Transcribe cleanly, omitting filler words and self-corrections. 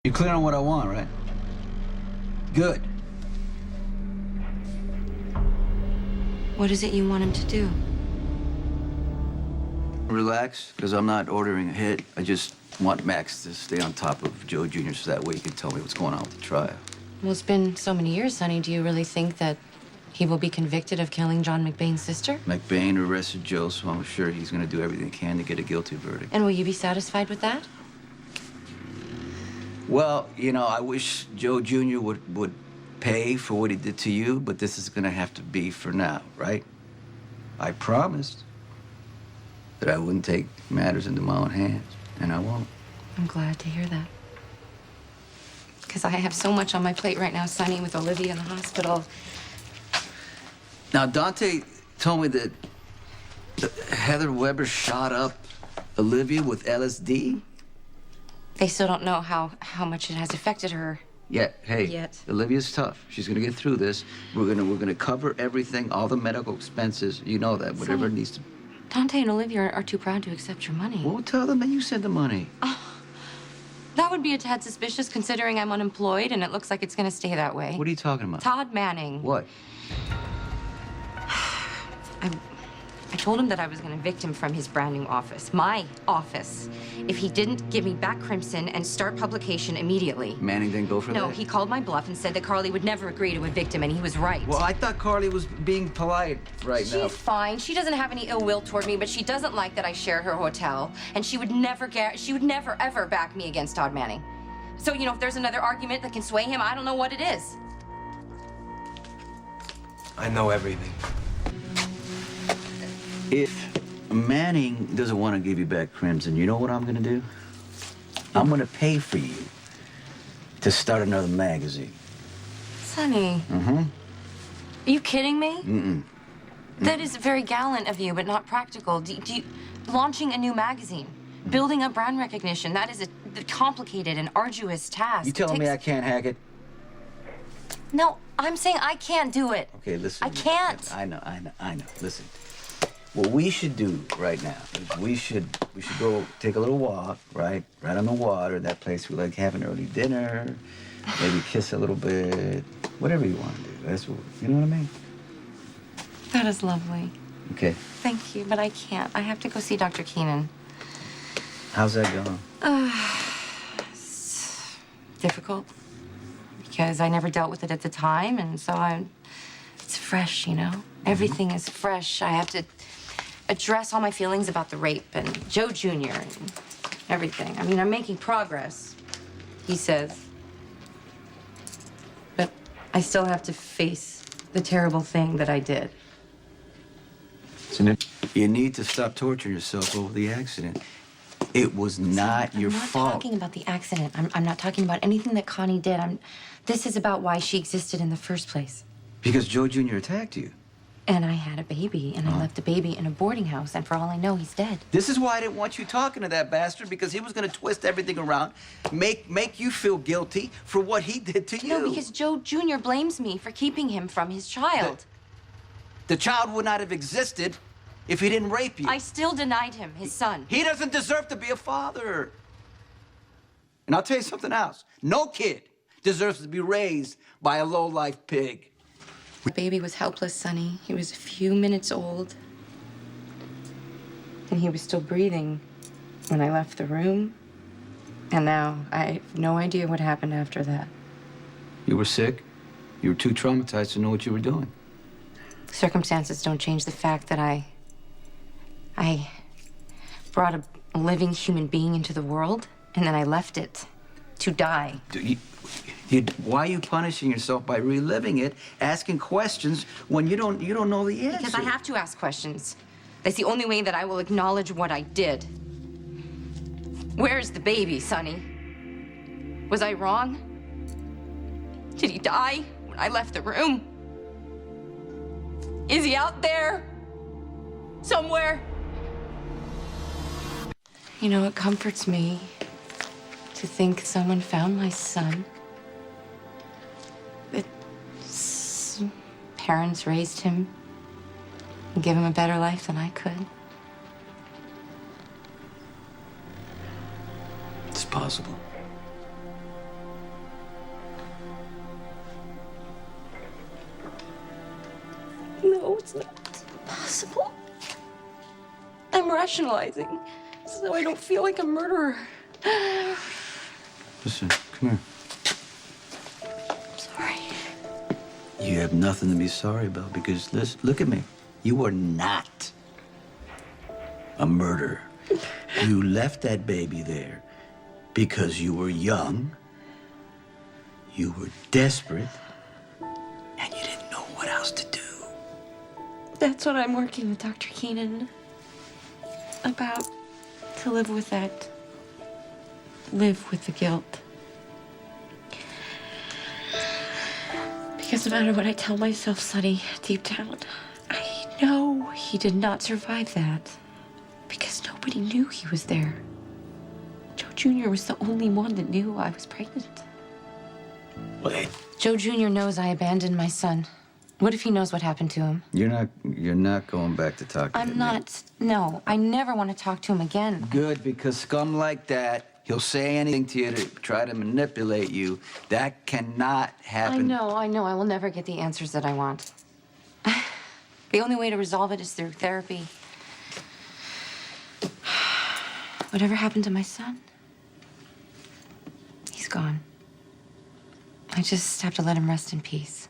You're clear on what I want, right? Good. What is it you want him to do? Relax, because I'm not ordering a hit. I just want Max to stay on top of Joe Jr. so that way he can tell me what's going on with the trial. Well, it's been so many years, Sonny. Do you really think that he will be convicted of killing John McBain's sister? McBain arrested Joe, so I'm sure he's going to do everything he can to get a guilty verdict. And will you be satisfied with that? Well, you know, I wish Joe Jr. would pay for what he did to you, but this is going to have to be for now, right? I promised that I wouldn't take matters into my own hands, and I won't. I'm glad to hear that. Because I have so much on my plate right now, Sonny, with Olivia in the hospital. Now, Dante told me that Heather Weber shot up Olivia with LSD. They still don't know how much it has affected her. Yeah, hey, Yet. Olivia's tough. She's gonna get through this. We're gonna cover everything, all the medical expenses. You know that, whatever it needs to. Dante and Olivia are too proud to accept your money. Well, tell them that you sent the money. That would be a tad suspicious considering I'm unemployed and it looks like it's gonna stay that way. What are you talking about? Todd Manning. What? I told him that I was going to evict him from his brand new office, my office, if he didn't give me back Crimson and start publication immediately. Manning didn't go for that? No, he called my bluff and said that Carly would never agree to evict him, and he was right. Well, I thought Carly was being polite now. She's fine. She doesn't have any ill will toward me, but she doesn't like that I share her hotel, and she would never ever back me against Todd Manning. So, you know, if there's another argument that can sway him, I don't know what it is. I know everything. If Manning doesn't want to give you back Crimson, you know what I'm gonna do? I'm gonna pay for you to start another magazine. Sonny. Mm-hmm. Are you kidding me? Mm-mm. That is very gallant of you, but not practical. Launching a new magazine, building up brand recognition, that is a complicated and arduous task. You telling me I can't hack it? No, I'm saying I can't do it. Okay, listen. I can't. I know. Listen. What we should do right now is we should go take a little walk, right on the water, that place we like, have an early dinner, maybe kiss a little bit, whatever you want to do. That's what, you know what I mean? That is lovely. Okay. Thank you, but I can't. I have to go see Dr. Keenan. How's that going? It's difficult because I never dealt with it at the time, and so it's fresh, you know? Everything is fresh. I have to address all my feelings about the rape and Joe Jr. and everything. I mean, I'm making progress, he says. But I still have to face the terrible thing that I did. You need to stop torturing yourself over the accident. It was not your fault. I'm not talking about the accident. I'm not talking about anything that Connie did. This is about why she existed in the first place. Because Joe Jr. attacked you. And I had a baby, and I left the baby in a boarding house, and for all I know, he's dead. This is why I didn't want you talking to that bastard, because he was going to twist everything around, make you feel guilty for what he did to you. No, because Joe Jr. blames me for keeping him from his child. The child would not have existed if he didn't rape you. I still denied him his son. He doesn't deserve to be a father. And I'll tell you something else. No kid deserves to be raised by a low-life pig. The baby was helpless, Sonny. He was a few minutes old. And he was still breathing when I left the room. And now I have no idea what happened after that. You were sick. You were too traumatized to know what you were doing. Circumstances don't change the fact that I brought a living human being into the world, and then I left it to die. Why are you punishing yourself by reliving it, asking questions when you don't know the answer? Because I have to ask questions. That's the only way that I will acknowledge what I did. Where's the baby, Sonny? Was I wrong? Did he die when I left the room? Is he out there? Somewhere? You know, it comforts me to think someone found my son. That parents raised him and gave him a better life than I could. It's possible. it's not possible. I'm rationalizing so I don't feel like a murderer. Listen, come here. I'm sorry. You have nothing to be sorry about because, listen, look at me. You are not a murderer. You left that baby there because you were young, you were desperate, and you didn't know what else to do. That's what I'm working with Dr. Keenan about. To live with that. Live with the guilt. Because no matter what I tell myself, Sonny, deep down, I know he did not survive that. Because nobody knew he was there. Joe Jr. was the only one that knew I was pregnant. Wait. Joe Jr. knows I abandoned my son. What if he knows what happened to him? You're not going back to talk to him. I'm not. No, I never want to talk to him again. Good, because scum like that, he'll say anything to you to try to manipulate you. That cannot happen. I know. I will never get the answers that I want. The only way to resolve it is through therapy. Whatever happened to my son? He's gone. I just have to let him rest in peace.